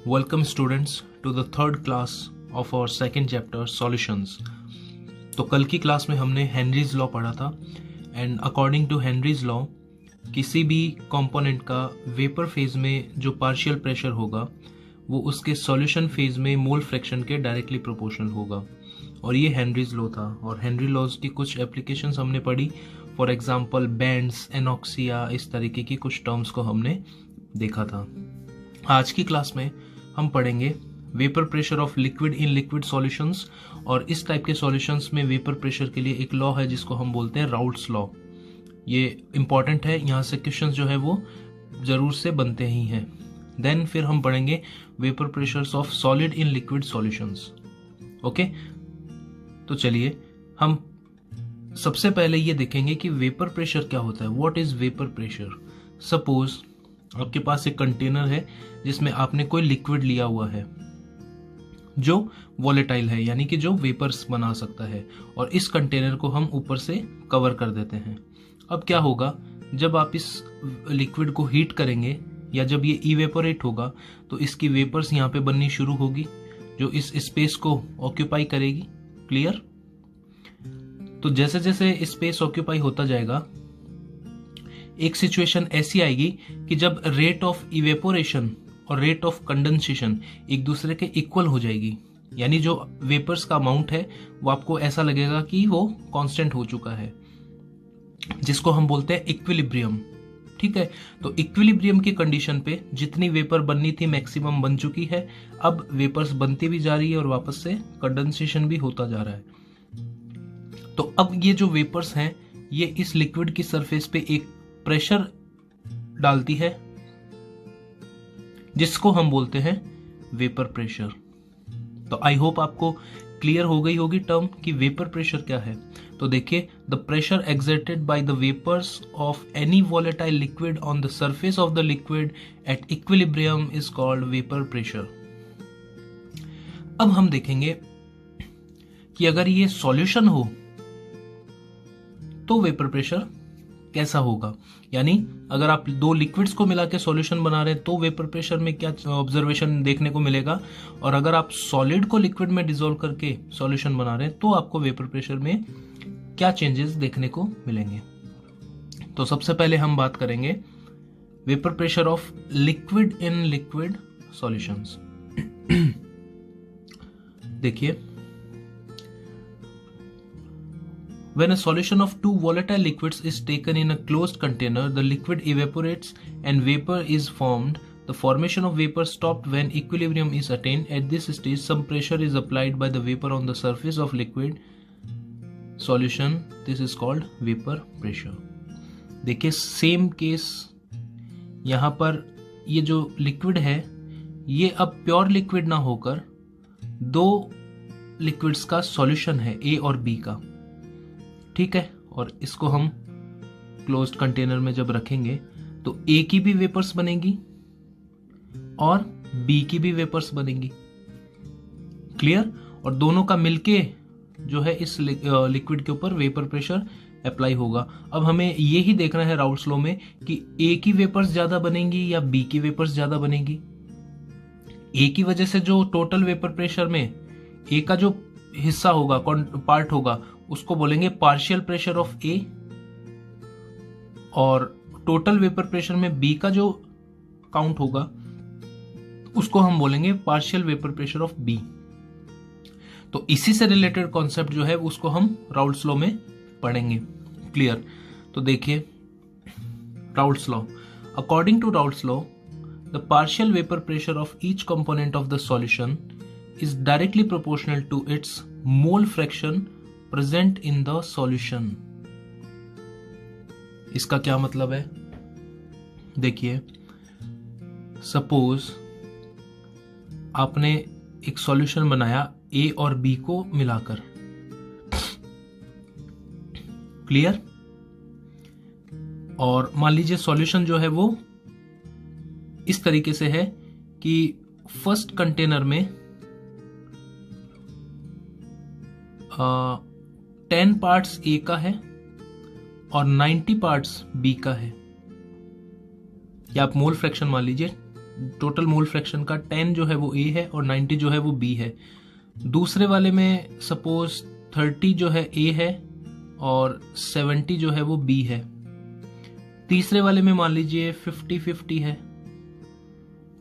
Welcome students to the third class of our second chapter solutions. तो कल की class में हमने हेनरीज लॉ पढ़ा था and according to Henry's law किसी भी कंपोनेंट का वेपर फेज में जो पार्शियल प्रेशर होगा वो उसके सॉल्यूशन फेज में मोल फ्रैक्शन के डायरेक्टली प्रोपोर्शनल होगा और ये हेनरीज लॉ था। और हेनरी लॉज की कुछ एप्लीकेशंस हमने पढ़ी, फॉर एग्जांपल बैंड्स, एनॉक्सिया, इस तरीके की कुछ टर्म्स को हमने देखा था। आज की क्लास में हम पढ़ेंगे vapour pressure of liquid in liquid solutions और इस टाइप के सॉल्यूशंस में वेपर प्रेशर के लिए एक लॉ है जिसको हम बोलते हैं राउल्ट्स लॉ। ये इंपॉर्टेंट है, यहाँ से क्वेश्चन जो है वो जरूर से बनते ही हैं। देन फिर हम पढ़ेंगे vapour pressures of solid in liquid solutions. Okay, तो चलिए हम सबसे पहले ये देखेंगे कि वेपर प्रेशर क्या होता है। What is vapour pressure? Suppose आपके पास एक कंटेनर है जिसमें आपने कोई लिक्विड लिया हुआ है जो वॉलेटाइल है, यानी कि जो वेपर्स बना सकता है, और इस कंटेनर को हम ऊपर से कवर कर देते हैं। अब क्या होगा, जब आप इस लिक्विड को हीट करेंगे या जब ये इवेपोरेट होगा तो इसकी वेपर्स यहाँ पे बननी शुरू होगी जो इस स्पेस को ऑक्यूपाई करेगी। क्लियर? तो जैसे जैसे स्पेस ऑक्यूपाई होता जाएगा एक सिचुएशन ऐसी आएगी कि जब रेट ऑफ इवेपोरेशन और रेट ऑफ कंडेंसेशन एक दूसरे के इक्वल हो जाएगी, यानी जो वेपर्स का अमाउंट है वो आपको ऐसा लगेगा कि वो कांस्टेंट हो चुका है, जिसको हम बोलते हैं इक्विलिब्रियम। ठीक है, तो इक्विलिब्रियम की कंडीशन पे जितनी वेपर बननी थी मैक्सिमम बन चुकी है, अब वेपर्स बनती भी जा रही है और वापस से कंडेंसेशन भी होता जा रहा है। तो अब ये जो वेपर्स हैं ये इस लिक्विड की सरफेस पे एक प्रेशर डालती है जिसको हम बोलते हैं वेपर प्रेशर। तो आई होप आपको क्लियर हो गई होगी टर्म कि वेपर प्रेशर क्या है। तो देखिए, the pressure exerted by the vapours of any volatile liquid on the surface of the liquid at equilibrium is called vapour pressure. अब हम देखेंगे कि अगर ये सॉल्यूशन हो तो वेपर प्रेशर कैसा होगा, यानी अगर आप दो लिक्विड्स को मिला के सॉल्यूशन बना रहे हैं तो वेपर प्रेशर में क्या ऑब्जर्वेशन देखने को मिलेगा, और अगर आप सॉलिड को लिक्विड में डिसॉल्व करके सॉल्यूशन बना रहे हैं तो आपको वेपर प्रेशर में क्या चेंजेस देखने को मिलेंगे। तो सबसे पहले हम बात करेंगे vapour pressure of liquid in liquid solutions. देखिए, when a solution of two volatile liquids is taken in a closed container, the liquid evaporates and vapor is formed. The formation of vapor stopped when equilibrium is attained. At this stage, some pressure is applied by the vapor on the surface of liquid solution. This is called vapor pressure. देखिए, same case यहाँ पर ये जो liquid है ये अब pure liquid ना होकर दो लिक्विड्स का सॉल्यूशन है, ए और बी का। ठीक है, और इसको हम क्लोज्ड कंटेनर में जब रखेंगे तो ए की भी वेपर्स बनेगी और बी की भी वेपर्स बनेगी। क्लियर? और दोनों का मिलके जो है इस लिक्विड के ऊपर वेपर प्रेशर अप्लाई होगा। अब हमें ये ही देखना है राउल्ट्स लॉ में कि ए की वेपर्स ज्यादा बनेंगी या बी की वेपर्स ज्यादा बनेगी। ए की वजह से जो टोटल वेपर प्रेशर में ए का जो हिस्सा होगा, पार्ट होगा, उसको बोलेंगे पार्शियल प्रेशर ऑफ ए, और टोटल वेपर प्रेशर में बी का जो काउंट होगा उसको हम बोलेंगे partial vapour pressure of B. तो इसी से रिलेटेड कॉन्सेप्ट जो है उसको हम राउल्ट्स लॉ में पढ़ेंगे। क्लियर? तो देखिए, Raoult's law, according to Raoult's law the partial vapour pressure of each component of the solution is directly proportional to its mole fraction present in the solution. इसका क्या मतलब है? देखिए, सपोज आपने एक सॉल्यूशन बनाया ए और बी को मिलाकर। क्लियर? और मान लीजिए सॉल्यूशन जो है वो इस तरीके से है कि फर्स्ट कंटेनर में 10 पार्ट्स ए का है और 90 पार्ट्स बी का है, या आप मोल फ्रैक्शन मान लीजिए टोटल मोल फ्रैक्शन का 10 जो है वो A है और 90 जो है वो B है। दूसरे वाले में सपोज 30 जो है A है और 70 जो है वो B है। तीसरे वाले में मान लीजिए 50-50 है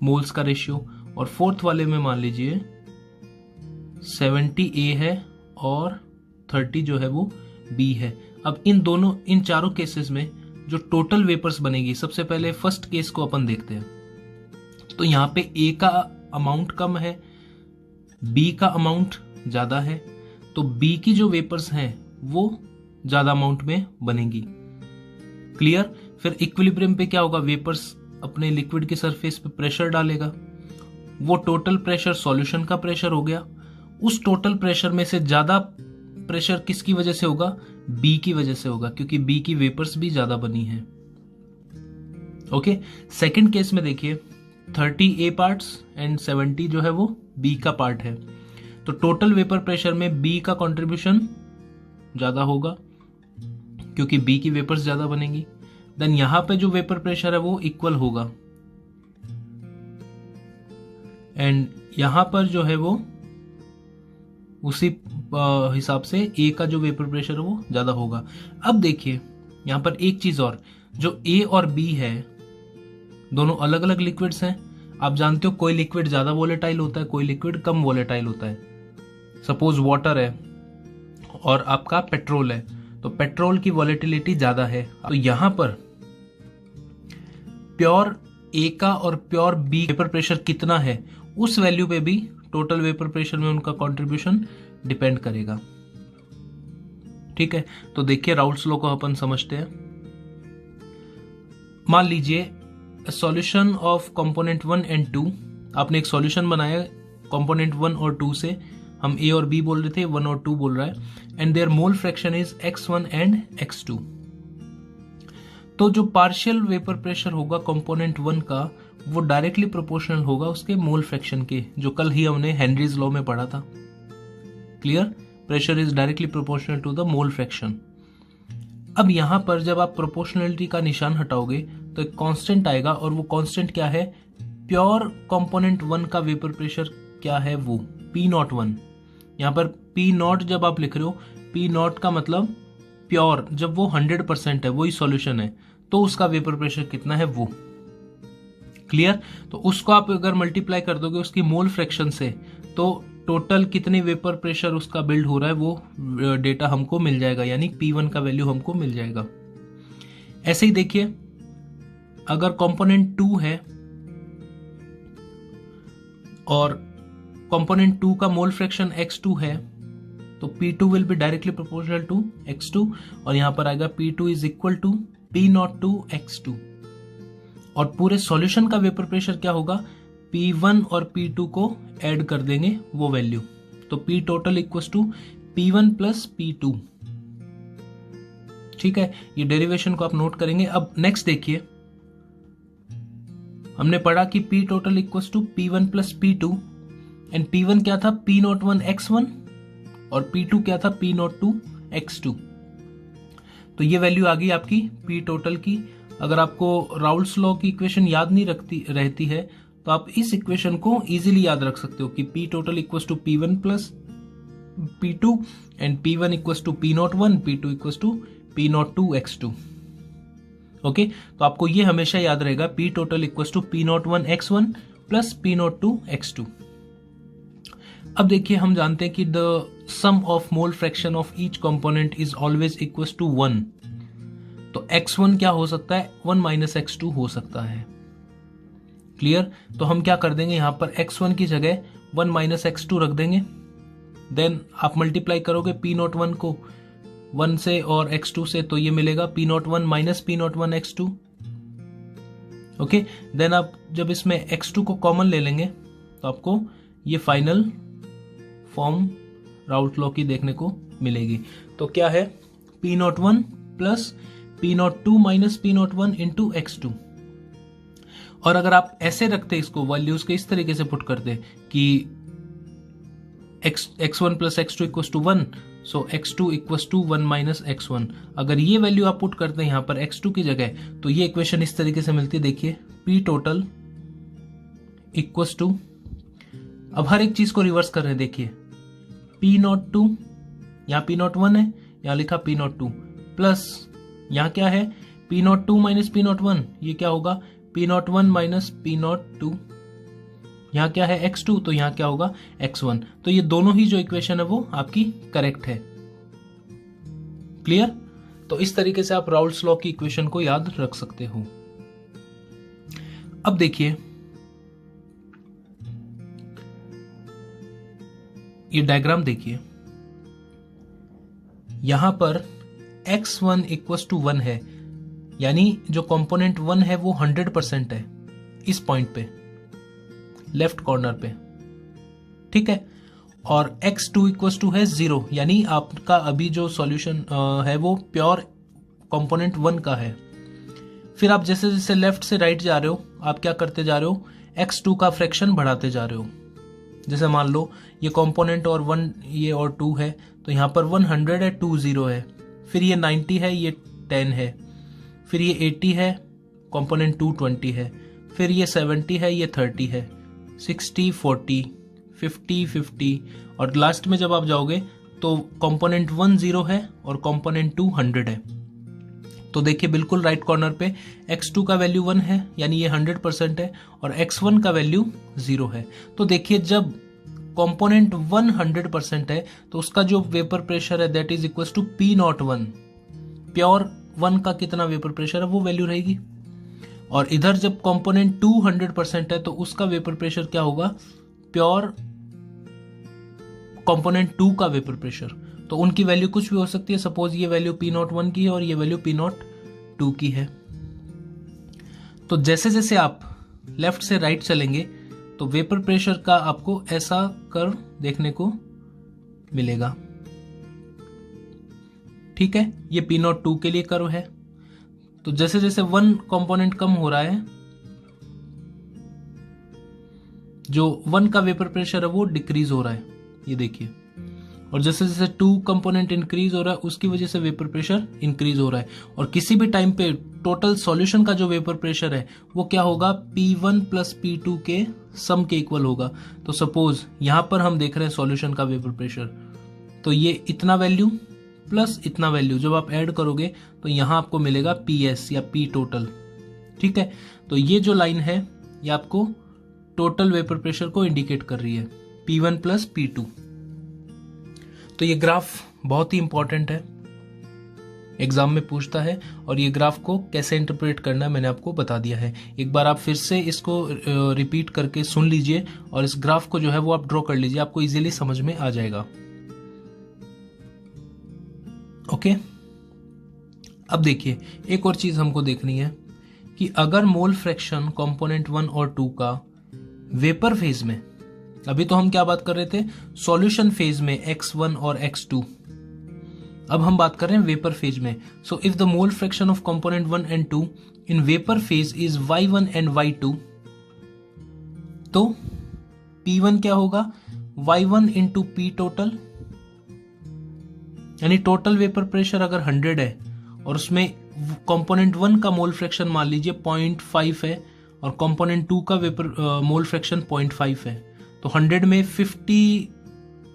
मोल्स का रेशियो, और फोर्थ वाले में मान लीजिए 70 A है और 30 जो है वो B है। अब इन चारों केसेस में जो टोटल वेपर्स बनेगी, सबसे पहले फर्स्ट केस को अपन देखते हैं। तो यहाँ पे A का अमाउंट कम है, B का अमाउंट ज्यादा है, तो B की जो वेपर्स हैं वो ज्यादा अमाउंट में बनेंगी। क्लियर? फिर इक्विलिब्रियम पे क्या होगा, वेपर्स अपने लिक्विड की सरफेस पे प्रेशर डालेगा, वो टोटल प्रेशर सॉल्यूशन का प्रेशर हो गया। उस टोटल प्रेशर में से ज्यादा प्रेशर किसकी वजह से होगा, बी की वजह से होगा, क्योंकि बी की वेपर्स भी ज्यादा बनी है। ओके, सेकंड केस में देखिए 30 ए पार्ट्स एंड 70 जो है वो बी का पार्ट है, तो टोटल वेपर प्रेशर में बी का कंट्रीब्यूशन ज्यादा होगा क्योंकि बी की वेपर्स ज्यादा बनेंगी। देन यहां पे जो वेपर प्रेशर है वो इक्वल होगा, एंड यहां पर जो है वो उसी हिसाब से ए का जो वेपर प्रेशर है वो ज्यादा होगा। अब देखिए यहां पर एक चीज और, जो ए और बी है दोनों अलग अलग लिक्विड्स हैं। आप जानते हो कोई लिक्विड ज्यादा वोलेटाइल होता है, कोई लिक्विड कम वोलेटाइल होता है। सपोज वाटर है और आपका पेट्रोल है, तो पेट्रोल की वोलेटिलिटी ज्यादा है। तो यहां पर प्योर ए का और प्योर बी वेपर प्रेशर कितना है, उस वैल्यू पे भी टोटल वेपर प्रेशर में उनका कंट्रीब्यूशन डिपेंड करेगा। ठीक है, तो देखिए राउल्ट्स लॉ को अपन समझते हैं। मान लीजिए सॉल्यूशन ऑफ कंपोनेंट 1 एंड 2, आपने एक सॉल्यूशन बनाया कंपोनेंट 1 और 2 से, हम ए और बी बोल रहे थे, 1 और 2 बोल रहा है, and their mole fraction is x1 and x2। तो जो पार्शियल वेपर प्रेशर होगा कंपोनेंट 1 का, वो डायरेक्टली प्रोपोर्शनल होगा उसके मोल फ्रैक्शन के, जो कल ही हमने हेनरीज लॉ में पढ़ा था। Clear? Pressure is directly proportional to the mole fraction. अब यहां पर जब आप प्रोपोर्शनलिटी का निशान हटाओगे तो एक कांस्टेंट आएगा, और वो कांस्टेंट क्या है, प्योर कंपोनेंट 1 का वेपर प्रेशर क्या है, वो P01। यहां पर P0 जब आप लिख रहे हो, P0 का मतलब प्योर, जब वो 100% है, वही सॉल्यूशन है, तो उसका वेपर प्रेशर कितना है वो। क्लियर? तो उसको आप अगर मल्टीप्लाई कर दोगे उसकी मोल फ्रैक्शन से, तो टोटल कितने वेपर प्रेशर उसका बिल्ड हो रहा है वो डेटा हमको मिल जाएगा, यानी P1 का वैल्यू हमको मिल जाएगा। ऐसे ही देखिए अगर कंपोनेंट 2 है और कंपोनेंट 2 का मोल फ्रैक्शन x2 है, तो P2 will be directly proportional to x2, और यहां पर आएगा P2 is equal to P0 to x2। और पूरे सॉल्यूशन का वेपर प्रेशर क्या होगा, P1 और P2 को ऐड कर देंगे वो वैल्यू, तो P total equal to P1 plus P2। ठीक है, ये डेरिवेशन को आप नोट करेंगे। अब नेक्स्ट देखिए, हमने पढ़ा कि P total equal to P1 plus P2, and P1 क्या था, P01 x1, और P2 क्या था, P02 x2। तो ये वैल्यू आ गई आपकी P टोटल की। अगर आपको राउल्ट्स लॉ की इक्वेशन याद नहीं रहती है, तो आप इस इक्वेशन को इजीली याद रख सकते हो कि P total equals to P1 plus P2 and P1 equals to P01, P2 equals to P02 x2। Okay, तो आपको ये हमेशा याद रहेगा, P total equals to P01 x1 plus P02 x2। अब देखिए हम जानते हैं कि the sum of mole fraction of each component is always equals to 1, तो x1 क्या हो सकता है, 1 माइनस x2 हो सकता है। क्लियर? तो हम क्या कर देंगे, यहां पर x1 की जगह 1 माइनस x2 रख देंगे, देन आप मल्टीप्लाई करोगे P01 को 1 से और x2 से, तो ये मिलेगा P01 minus P01 x2। Okay, then आप जब इसमें x2 को कॉमन ले लेंगे तो आपको ये फाइनल फॉर्म राउल्ट लॉ की देखने को मिलेगी। तो क्या है, P01 plus P02 minus P01 into x2। और अगर आप ऐसे रखते इसको, वैल्यूज के इस तरीके से पुट करते कि x1 plus x2 equals to 1, so x2 equals to 1 minus x1, अगर ये वैल्यू आप पुट करते हैं यहाँ पर x2 की जगह, तो ये इक्वेशन इस तरीके से मिलती है। देखिए P टोटल इक्वस टू, अब हर एक चीज को रिवर्स कर रहे हैं, देखिए P02, यहाँ P01 है, यहाँ लिखा P02 प्लस यहाँ क्या है P02 माइनस P01, ये क्या होगा P01 माइनस P02, यहाँ क्या है x2 तो यहाँ क्या होगा x1। तो ये दोनों ही जो इक्वेशन है वो आपकी करेक्ट है। क्लियर? तो इस तरीके से आप राउल्स लॉ की इक्वेशन को याद रख सकते हो। अब देखिए ये डायग्राम देखिए, यहां पर x1 इक्वल टू 1 है, यानी जो कंपोनेंट 1 है वो 100% है इस पॉइंट पे, लेफ्ट कॉर्नर पे, ठीक है। और x2 इक्वल टू है 0, यानी आपका अभी जो सॉल्यूशन है वो प्योर कंपोनेंट 1 का है। फिर आप जैसे जैसे लेफ्ट से राइट जा रहे हो, आप क्या करते जा रहे हो, x2 का फ्रैक्शन बढ़ाते जा रहे हो। जैसे मान लो ये कंपोनेंट और 1 ये और 2 है, तो यहाँ पर 100 है, 2 0 है, फिर ये 90 है, ये 10 है, फिर ये 80 है, कंपोनेंट 2 20 है, फिर ये 70 है, ये 30 है, 60 40 50 50, और लास्ट में जब आप जाओगे तो कंपोनेंट 1 0 है और कंपोनेंट 2 100 है। तो देखिए बिल्कुल राइट कॉर्नर पे x2 का वैल्यू 1 है, यानी ये 100% है, और x1 का वैल्यू 0 है। तो देखिए जब कंपोनेंट 1 100% है तो उसका जो वेपर प्रेशर है that is equal to P01, pure 1 का कितना वेपर प्रेशर है वो वैल्यू रहेगी। और इधर जब कंपोनेंट 2 100% है तो उसका वेपर प्रेशर क्या होगा, प्योर कंपोनेंट 2 का वेपर प्रेशर। तो उनकी वैल्यू कुछ भी हो सकती है, सपोज ये वैल्यू P01 की है और ये वैल्यू P02 की है। तो जैसे जैसे आप लेफ्ट से राइट चलेंगे तो वेपर प्रेशर का आपको ऐसा कर्व देखने को मिलेगा, ठीक है। ये P02 के लिए कर्व है। तो जैसे जैसे 1 कंपोनेंट कम हो रहा है, जो 1 का वेपर प्रेशर है वो डिक्रीज हो रहा है, ये देखिए। और जैसे जैसे 2 कंपोनेंट इंक्रीज हो रहा है उसकी वजह से वेपर प्रेशर इंक्रीज हो रहा है। और किसी भी टाइम पे टोटल सॉल्यूशन का जो वेपर प्रेशर है वो क्या होगा, P1 प्लस P2 के सम के इक्वल होगा। तो सपोज यहां पर हम देख रहे हैं सॉल्यूशन का वेपर प्रेशर, तो ये इतना वैल्यू प्लस इतना वैल्यू जब आप ऐड करोगे तो यहां आपको मिलेगा PS या P टोटल, ठीक है। तो ये जो लाइन है ये आपको टोटल वेपर प्रेशर को इंडिकेट कर रही है, P1 प्लस P2। तो ये ग्राफ बहुत ही इंपॉर्टेंट है, एग्जाम में पूछता है, और ये ग्राफ को कैसे इंटरप्रेट करना है मैंने आपको बता दिया है। एक बार आप फिर से इसको रिपीट करके सुन लीजिए और इस ग्राफ को जो है वो आप ड्रॉ कर लीजिए, आपको इजीली समझ में आ जाएगा। ओके, अब देखिए एक और चीज हमको देखनी है कि अगर मोल फ्रैक्शन कंपोनेंट 1 और 2 का वेपर फेज में, अभी तो हम क्या बात कर रहे थे सॉल्यूशन फेज में x1 और x2, अब हम बात कर रहे हैं वेपर फेज में। So if the mole fraction of component 1 and 2 in vapour phase is y1 and y2, तो P1 क्या होगा, y1 इंटू P टोटल, यानी टोटल वेपर प्रेशर अगर 100 है और उसमें कंपोनेंट 1 का मोल फ्रैक्शन मान लीजिए 0.5 है और कंपोनेंट 2 का वेपर मोल फ्रैक्शन 0.5 है, तो 100 में 50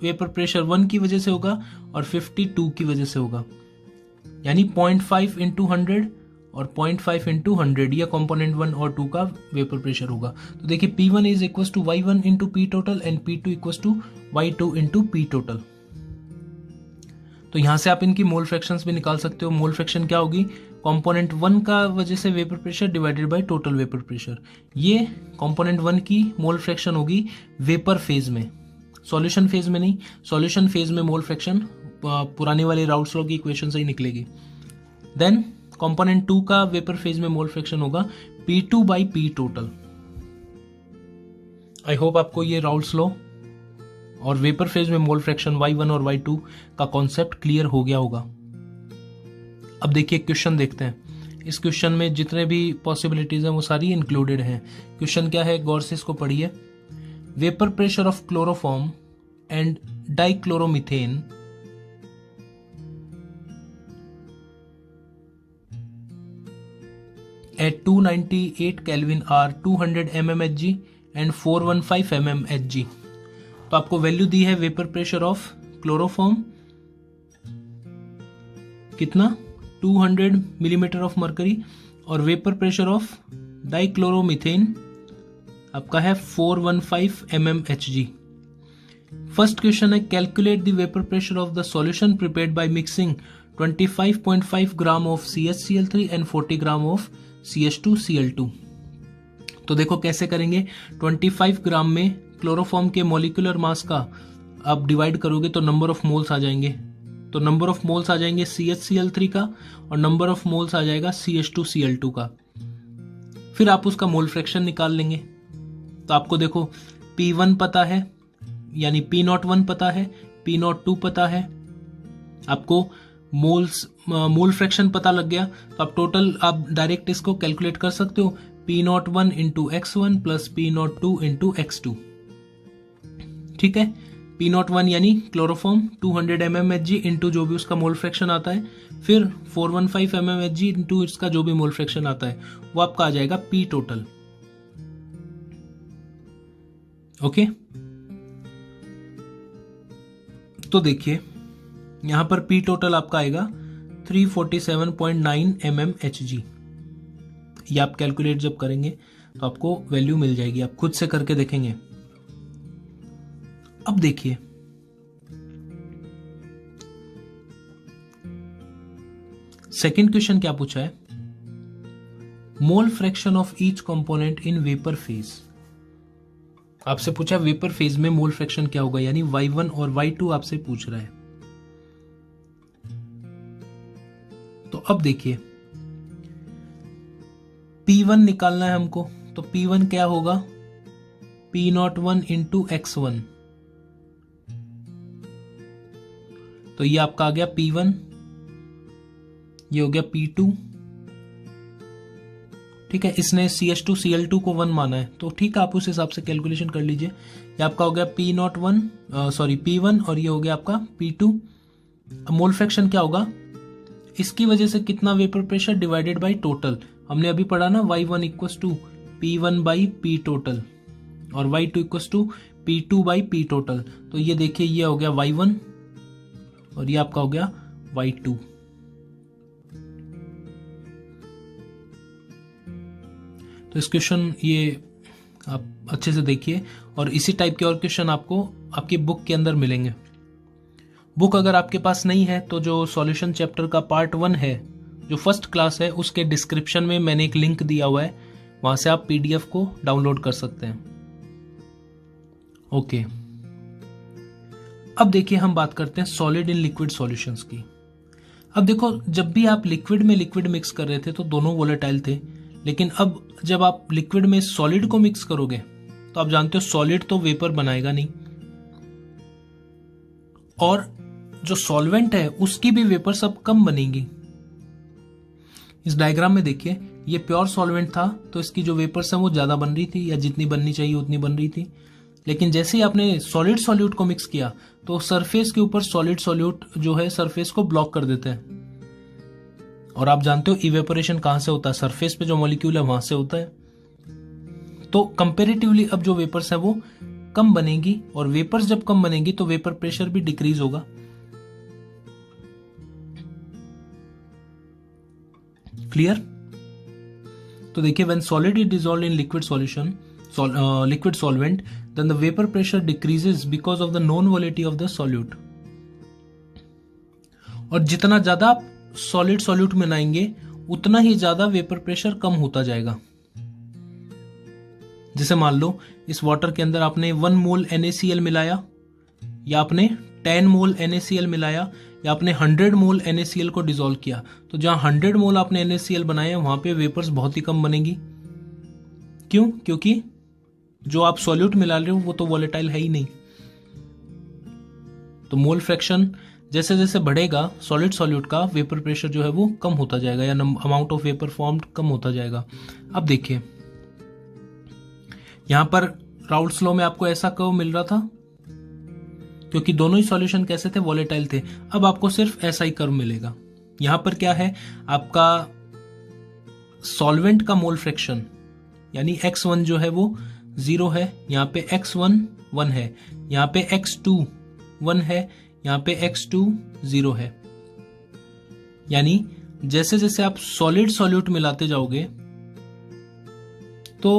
वेपर प्रेशर 1 की वजह से होगा और 52 की वजह से होगा, यानी 0.5 इंटू 100 और 0.5 इंटू 100 यह कंपोनेंट 1 और 2 का वेपर प्रेशर होगा। तो देखिए P1 is equal to y1 into P total and P2 equal to y2 into P total. तो यहां से आप इनकी मोल फ्रैक्शंस भी निकाल सकते हो। मोल फ्रैक्शन क्या होगी, कंपोनेंट 1 का वजह से vapour pressure divided by total vapour pressure. ये कंपोनेंट 1 की मोल फ्रैक्शन होगी वेपर फेज में, सॉल्यूशन फेज में नहीं। सॉल्यूशन फेज में मोल फ्रैक्शन पुराने वाले राउल्स लॉ की इक्वेशन से ही निकलेगी। देन कंपोनेंट 2 का वेपर फेज में मोल फ्रैक्शन होगा P2 by P total. I hope आपको ये राउल्स लॉ और वेपर फेज में मोल फ्रैक्शन y1 और y2 का कॉन्सेप्ट क्लियर हो गया होगा। अब देखिए क्वेश्चन देखते हैं। इस क्वेश्चन में जितने भी पॉसिबिलिटीज हैं वो सारी इंक्लूडेड हैं। क्वेश्चन क्या है, गौर से इसको पढ़िए। Vapour pressure of chloroform and dichloromethane at 298 Kelvin are 200 mmHg and 415 mmHg। तो आपको वैल्यू दी है वेपर प्रेशर ऑफ क्लोरोफॉर्म कितना 200 मिलीमीटर ऑफ मरकरी, और वेपर प्रेशर ऑफ डाइक्लोरोमीथेन आपका है 415 mmHg। फर्स्ट क्वेश्चन है calculate the vapour pressure of the solution prepared by mixing 25.5 gram of CHCl3 and 40 gram of CH2Cl2। तो देखो कैसे करेंगे, 25 ग्राम में क्लोरोफॉर्म के मॉलिक्यूलर मास का आप डिवाइड करोगे तो नंबर ऑफ मोल्स आ जाएंगे। तो नंबर ऑफ मोल्स आ जाएंगे CHCl3 का और नंबर ऑफ मोल्स आ जाएगा CH2Cl2 का। फिर आप उसका मोल फ्रैक्शन निकाल लेंगे। तो आपको देखो P1 पता है, यानी P01 पता है, P02 पता है, आपको मोल फ्रैक्शन पता लग गया। तो आप टोटल आप डायरेक्ट इसको कैलकुलेट कर सकते हो, P01 into x1 plus P02 into x2। ठीक है, P01 यानी क्लोरोफॉर्म 200 mmHg इंटू जो भी उसका मोल फ्रैक्शन आता है, फिर 415 mmHg इंटू इसका जो भी मोल फ्रैक्शन आता है, वो आपका आ जाएगा P टोटल। ओके, तो देखिए यहां पर P टोटल आपका आएगा 347.9 mmHg। ये आप कैलकुलेट जब करेंगे तो आपको वैल्यू मिल जाएगी, आप खुद से करके देखेंगे। अब देखिए सेकंड क्वेश्चन क्या पूछा है, मोल fraction of each component in vapour phase. आपसे पूछा वेपर फेज में मोल फ्रैक्शन क्या होगा, यानी Y1 और Y2 आपसे पूछ रहा है। तो अब देखिए P1 निकालना है हमको, तो P1 क्या होगा, P01 इंटू x1। तो ये आपका आ गया P1, ये हो गया P2। ठीक है, इसने CH2Cl2 को 1 माना है, तो ठीक है आप उस हिसाब से कैलकुलेशन कर लीजिए। ये आपका हो गया P1 और ये हो गया आपका P2। मोल फ्रैक्शन क्या होगा, इसकी वजह से कितना vapour pressure divided by total. हमने अभी पढ़ा ना Y1 equals to P1 by P total और Y2 equals to P2 by P total. तो ये देखिए ये हो गया Y1 और ये आपका हो गया Y2। तो इस क्वेश्चन ये आप अच्छे से देखिए, और इसी टाइप के और क्वेश्चन आपको आपकी बुक के अंदर मिलेंगे। बुक अगर आपके पास नहीं है तो जो सॉल्यूशन चैप्टर का पार्ट 1 है, जो फर्स्ट क्लास है, उसके डिस्क्रिप्शन में मैंने एक लिंक दिया हुआ है, वहां से आप PDF को डाउनलोड कर सकते हैं। ओके, अब देखिए हम बात करते हैं सॉलिड इन लिक्विड सॉल्यूशंस की। अब देखो जब भी आप लिक्विड में लिक्विड मिक्स कर रहे थे तो दोनों वोलेटाइल थे, लेकिन अब जब आप लिक्विड में सॉलिड को मिक्स करोगे तो आप जानते हो सॉलिड तो वेपर बनाएगा नहीं, और जो सॉल्वेंट है उसकी भी वेपर सब कम बनेगी। इस डायग्राम में देखिए ये प्योर सॉल्वेंट था तो इसकी जो वेपर्स है वो ज्यादा बन रही थी, या जितनी बननी चाहिए उतनी बन रही थी। लेकिन जैसे ही आपने सॉलिड सॉल्यूट को मिक्स किया तो सरफेस के ऊपर सॉलिड सॉल्यूट जो है सरफेस को ब्लॉक कर देते हैं, और आप जानते हो इवेपोरेशन कहां से होता है, सरफेस पे जो मॉलिक्यूल है वहां से होता है। तो कंपेरेटिवली अब जो वेपर्स है वो कम बनेगी, और वेपर्स जब कम बनेगी तो वेपर प्रेशर भी डिक्रीज होगा। क्लियर? तो देखिए when solid is dissolved in liquid solution liquid solvent, then the vapor pressure decreases because of the known volatility of the solute। और जितना ज्यादा आप सॉलिड सॉल्यूट मिलाएंगे उतना ही ज्यादा वेपर प्रेशर कम होता जाएगा। जैसे मान लो इस वाटर के अंदर आपने 1 मोल NaCl मिलाया, या आपने 10 मोल NaCl मिलाया, या आपने 100 मोल NaCl को डिसॉल्व किया, तो जहां 100 मोल आपने NaCl बनाया वहां पे वेपर्स बहुत ही कम बनेगी। क्यों? क्योंकि जो आप सॉल्यूट मिला रहे हो वो तो वोलेटाइल है ही नहीं। तो मोल फ्रैक्शन जैसे जैसे बढ़ेगा सॉलिड सॉल्यूट का वेपर प्रेशर जो है वो कम होता जाएगा, या अमाउंट ऑफ वेपर फॉर्म्ड कम होता जाएगा। अब देखिए यहां पर राउल्ट्स लॉ में आपको ऐसा कर्व मिल रहा था क्योंकि दोनों ही सॉल्यूशन कैसे थे, वोलेटाइल थे। अब आपको सिर्फ ऐसा ही कर्व मिलेगा। यहां पर क्या है, आपका सॉल्वेंट का मोल फ्रैक्शन यानी X1 जो है वो 0 है, यहाँ पे x1 1 है, यहाँ पे x2 1 है, यहाँ पे x2 0 है। यानी जैसे जैसे आप सॉलिड सॉल्यूट मिलाते जाओगे तो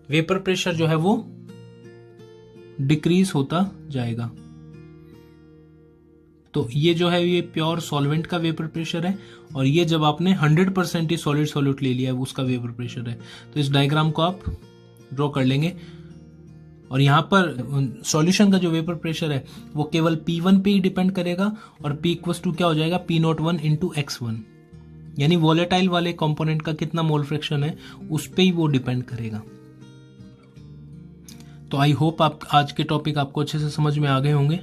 वेपर प्रेशर जो है वो डिक्रीज होता जाएगा। तो ये जो है ये प्योर सॉल्वेंट का वेपर प्रेशर है, और ये जब आपने 100% ही सॉलिड सॉल्यूट ले लिया है उसका वेपर प्रेशर है। तो इस डायग्राम को आप ड्रॉ कर लेंगे, और यहाँ पर सॉल्यूशन का जो वेपर प्रेशर है वो केवल P1 पे ही डिपेंड करेगा, और P इक्वल टू क्या हो जाएगा, P01 इंटू x1, यानी वॉलेटाइल वाले कंपोनेंट का कितना मोल फ्रैक्शन है उस पे ही वो डिपेंड करेगा। तो आई होप आप आज के टॉपिक आपको अच्छे से समझ में आ गए होंगे।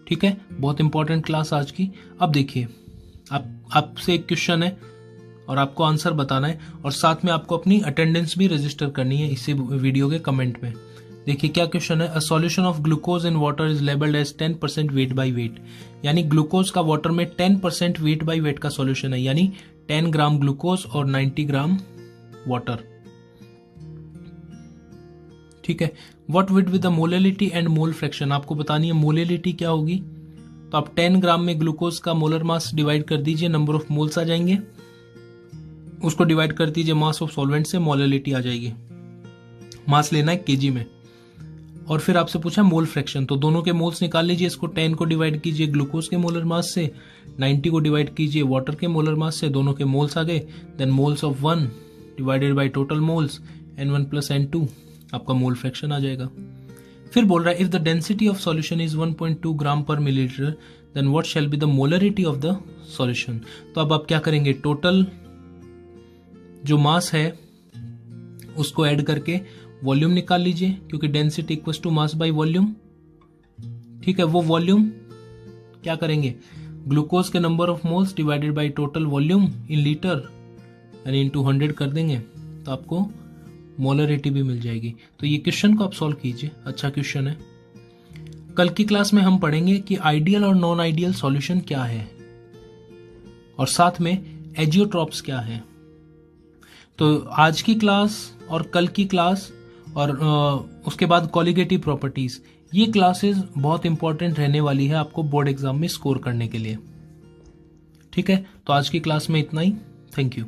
ठीक है, बहुत इंपॉर्टेंट क्लास आज की। अब देखिए, आपसे एक क्वेश्चन है और आपको आंसर बताना है, और साथ में आपको अपनी अटेंडेंस भी रजिस्टर करनी है इसी वीडियो के कमेंट में। देखिए क्या क्वेश्चन है, a solution of glucose in water is labelled as 10% weight by weight. यानी ग्लूकोज का वाटर में 10% वेट बाय वेट का सॉल्यूशन है, यानी 10 ग्राम ग्लूकोज और 90 ग्राम वाटर। ठीक है, what with with the molality and mole fraction, आपको बतानी है मोलैलिटी क्या होगी। तो आप 10 ग्राम में ग्लूकोज का मोलर मास डिवाइड कर दीजिए, नंबर ऑफ मोल्स आ जाएंगे, उसको डिवाइड कर दीजिए मास ऑफ सॉल्वेंट से, मोलैलिटी आ जाएगी। मास लेना है केजी में, और फिर आपसे पूछा मोल फ्रैक्शन, तो दोनों के मोल्स निकाल लीजिए। इसको 10 को डिवाइड कीजिए ग्लूकोज के मोलर मास से, 90 को डिवाइड कीजिए वाटर के मोलर मास से, दोनों के मोल्स आ गए। Then moles of 1 divided by total moles, N1 plus N2, आपका मोल फ्रैक्शन आ जाएगा। फिर बोल रहा है if the density of solution is 1.2 gram per millilitre then what shall be the molarity of the solution. तो अब आप क्या करेंगे, टोटल जो मास है उसको ऐड करके वॉल्यूम निकाल लीजिए, क्योंकि density equal to mass by volume. ठीक है, वो वॉल्यूम क्या करेंगे, ग्लूकोज के number of moles divided by total volume in litre, यानी इनटू 100 कर देंगे, तो आपको मोलरिटी भी मिल जाएगी। तो ये क्वेश्चन को आप सॉल्व कीजिए, अच्छा क्वेश्चन है। कल की क्लास में हम पढ़ेंगे कि आइडियल और नॉन आइडियल सॉल्यूशन क्या है, और साथ में एजियोट्रॉप्स क्या है। तो आज की क्लास और कल की क्लास और उसके बाद कॉलिगेटिव प्रॉपर्टीज, ये क्लासेस बहुत इंपॉर्टेंट रहने वाली है आपको बोर्ड एग्जाम में स्कोर करने के लिए। ठीक है, तो आज की क्लास में इतना ही। Thank you.